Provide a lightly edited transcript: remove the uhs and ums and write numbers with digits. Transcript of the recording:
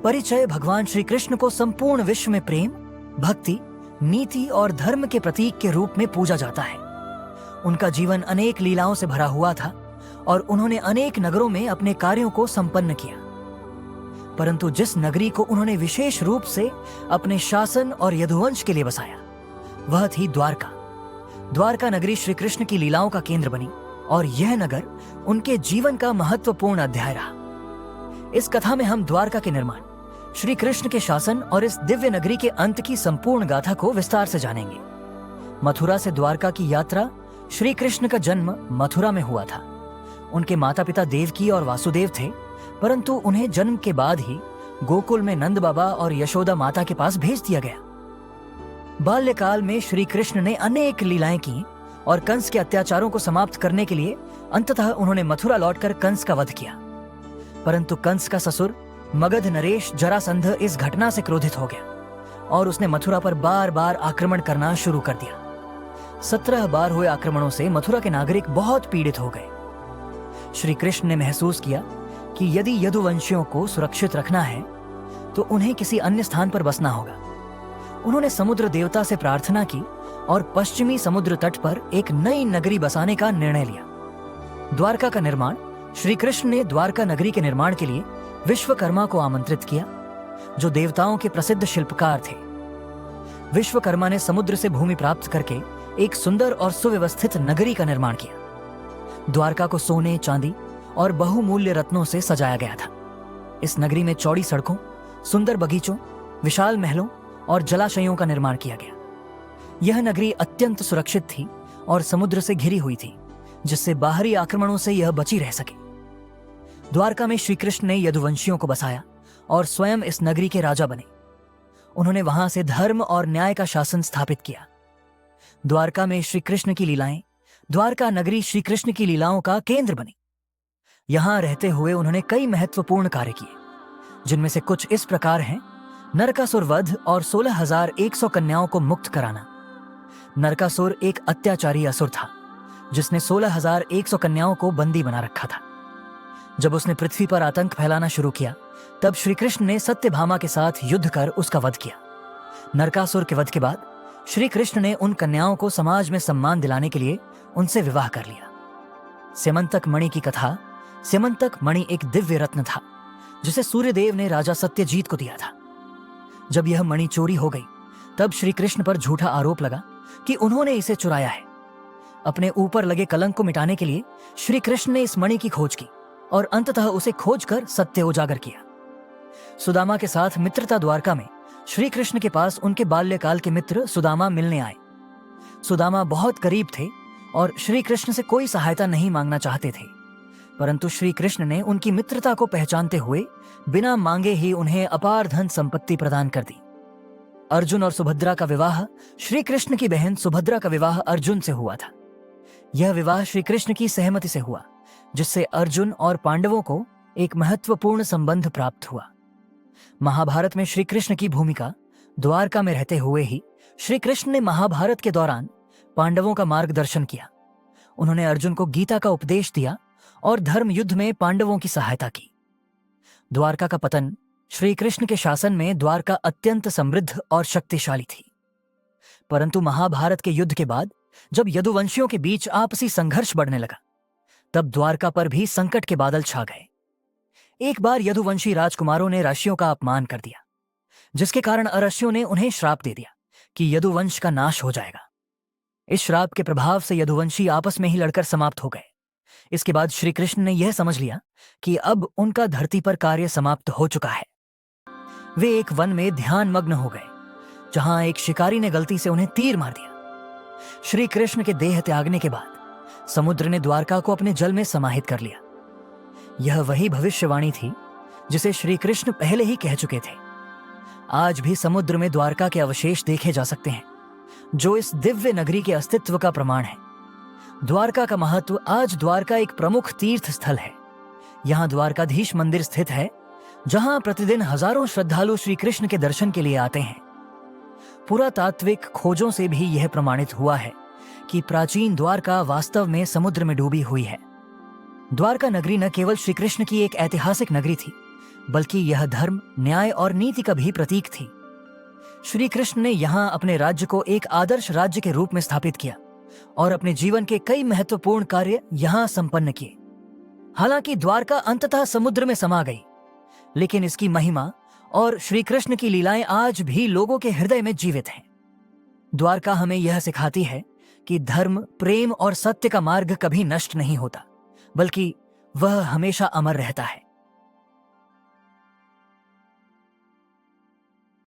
परिचय भगवान श्री कृष्ण को संपूर्ण विश्व में प्रेम, भक्ति, नीति और धर्म के प्रतीक के रूप में पूजा जाता है। उनका जीवन अनेक लीलाओं से भरा हुआ था और उन्होंने अनेक नगरों में अपने कार्यों को संपन्न किया। परंतु जिस नगरी को उन्होंने विशेष रूप से अपने शासन और यदुवंश के लिए बसाया, वह थी द्वारका। द्वारका नगरी श्री कृष्ण की लीलाओं का केंद्र बनी और यह नगर उनके जीवन का महत्वपूर्ण अध्याय रहा। इस कथा में हम द्वारका के निर्माण, श्री कृष्ण के शासन और इस दिव्य नगरी के अंत की संपूर्ण गाथा को विस्तार से जानेंगे। मथुरा से द्वारका की यात्रा। श्री कृष्ण का जन्म मथुरा में हुआ था। उनके माता पिता देवकी और वासुदेव थे, परंतु उन्हें जन्म के बाद ही गोकुल में नंद बाबा और यशोदा माता के पास भेज दिया गया। बाल्यकाल में श्री कृष्ण ने अनेक लीलाएं की और कंस के अत्याचारों को समाप्त करने के लिए अंततः उन्होंने मथुरा लौटकर कंस का वध किया। परंतु कंस का ससुर मगध नरेश जरासंध इस घटना से क्रोधित हो गया और उसने मथुरा पर बार बार आक्रमण करना शुरू कर दिया। 17 बार हुए आक्रमणों से मथुरा के नागरिक बहुत पीड़ित हो गए। श्री कृष्ण ने महसूस किया कि यदि यदुवंशियों को सुरक्षित रखना है तो उन्हें किसी अन्य स्थान पर बसना होगा। उन्होंने समुद्र देवता से प्रार्थना की और पश्चिमी समुद्र तट पर एक नई नगरी बसाने का निर्णय लिया। द्वारका का निर्माण। श्री कृष्ण ने द्वारका नगरी के निर्माण के लिए विश्वकर्मा को आमंत्रित किया, जो देवताओं के प्रसिद्ध शिल्पकार थे। विश्वकर्मा ने समुद्र से भूमि प्राप्त करके एक सुंदर और सुव्यवस्थित नगरी का निर्माण किया। द्वारका को सोने, चांदी और बहुमूल्य रत्नों से सजाया गया था। इस नगरी में चौड़ी सड़कों, सुंदर बगीचों, विशाल महलों और जलाशयों का निर्माण किया गया। यह नगरी अत्यंत सुरक्षित थी और समुद्र से घिरी हुई थी, जिससे बाहरी आक्रमणों से यह बची रह सके। द्वारका में श्री कृष्ण ने यदुवंशियों को बसाया और स्वयं इस नगरी के राजा बने। उन्होंने वहां से धर्म और न्याय का शासन स्थापित किया। द्वारका में श्री कृष्ण की लीलाएं। द्वारका नगरी श्री कृष्ण की लीलाओं का केंद्र बनी। यहां रहते हुए उन्होंने कई महत्वपूर्ण कार्य किए, जिनमें से कुछ इस प्रकार हैं। नरकासुर वध और 16,100 कन्याओं को मुक्त कराना। नरकासुर एक अत्याचारी असुर था, जिसने 16,100 कन्याओं को बंदी बना रखा था। जब उसने पृथ्वी पर आतंक फैलाना शुरू किया, तब श्री कृष्ण ने सत्यभामा के साथ युद्ध कर उसका वध किया। नरकासुर के वध के बाद श्री कृष्ण ने उन कन्याओं को समाज में सम्मान दिलाने के लिए उनसे विवाह कर लिया। स्यमंतक मणि की कथा। स्यमंतक मणि एक दिव्य रत्न था, जिसे सूर्यदेव ने राजा सत्यजीत को दिया था। जब यह मणि चोरी हो गई, तब श्री कृष्ण पर झूठा आरोप लगा कि उन्होंने इसे चुराया है। अपने ऊपर लगे कलंक को मिटाने के लिए श्री कृष्ण ने इस मणि की खोज की और अंततः उसे खोजकर सत्य उजागर किया। सुदामा के साथ मित्रता। द्वारका में श्री कृष्ण के पास उनके बाल्यकाल के मित्र सुदामा मिलने आए। सुदामा बहुत करीब थे और श्री कृष्ण से कोई सहायता नहीं मांगना चाहते थे, परंतु श्री कृष्ण ने उनकी मित्रता को पहचानते हुए बिना मांगे ही उन्हें अपार धन संपत्ति प्रदान कर दी। अर्जुन और सुभद्रा का विवाह। श्री कृष्ण की बहन सुभद्रा का विवाह अर्जुन से हुआ था। यह विवाह श्री कृष्ण की सहमति से हुआ, जिससे अर्जुन और पांडवों को एक महत्वपूर्ण संबंध प्राप्त हुआ। महाभारत में श्री कृष्ण की भूमिका। द्वारका में रहते हुए ही श्री कृष्ण ने महाभारत के दौरान पांडवों का मार्गदर्शन किया। उन्होंने अर्जुन को गीता का उपदेश दिया और धर्म युद्ध में पांडवों की सहायता की। द्वारका का पतन। श्री कृष्ण के शासन में द्वारका अत्यंत समृद्ध और शक्तिशाली थी, परंतु महाभारत के युद्ध के बाद जब यदुवंशियों के बीच आपसी संघर्ष बढ़ने लगा, तब द्वारका पर भी संकट के बादल छा गए। एक बार यदुवंशी राजकुमारों ने ऋषियों का अपमान कर दिया, जिसके कारण अरष्यों ने उन्हें श्राप दे दिया कि यदुवंश का नाश हो जाएगा। इस श्राप के प्रभाव से यदुवंशी आपस में ही लड़कर समाप्त हो गए। इसके बाद श्री कृष्ण ने यह समझ लिया कि अब उनका धरती पर कार्य समाप्त हो चुका है। वे एक वन में ध्यान मग्न हो गए, जहां एक शिकारी ने गलती से उन्हें तीर मार दिया। श्री कृष्ण के देह त्यागने के बाद समुद्र ने द्वारका को अपने जल में समाहित कर लिया। यह वही भविष्यवाणी थी जिसे श्री कृष्ण पहले ही कह चुके थे। आज भी समुद्र में द्वारका के अवशेष देखे जा सकते हैं, जो इस दिव्य नगरी के अस्तित्व का प्रमाण है। द्वारका का महत्व। आज द्वारका एक प्रमुख तीर्थ स्थल है। यहाँ द्वारकाधीश मंदिर स्थित है, जहां प्रतिदिन हजारों श्रद्धालु श्री कृष्ण के दर्शन के लिए आते हैं। पुरातात्विक खोजों से भी यह प्रमाणित हुआ है कि प्राचीन द्वारका वास्तव में समुद्र में डूबी हुई है। द्वारका नगरी न केवल श्री कृष्ण की एक ऐतिहासिक नगरी थी, बल्कि यह धर्म, न्याय और नीति का भी प्रतीक थी। श्री कृष्ण ने यहाँ अपने राज्य को एक आदर्श राज्य के रूप में स्थापित किया और अपने जीवन के कई महत्वपूर्ण कार्य यहाँ संपन्न किए। हालांकि द्वारका अंततः समुद्र में समा गई, लेकिन इसकी महिमा और श्री कृष्ण की लीलाएं आज भी लोगों के हृदय में जीवित हैं। द्वारका हमें यह सिखाती है कि धर्म, प्रेम और सत्य का मार्ग कभी नष्ट नहीं होता, बल्कि वह हमेशा अमर रहता है।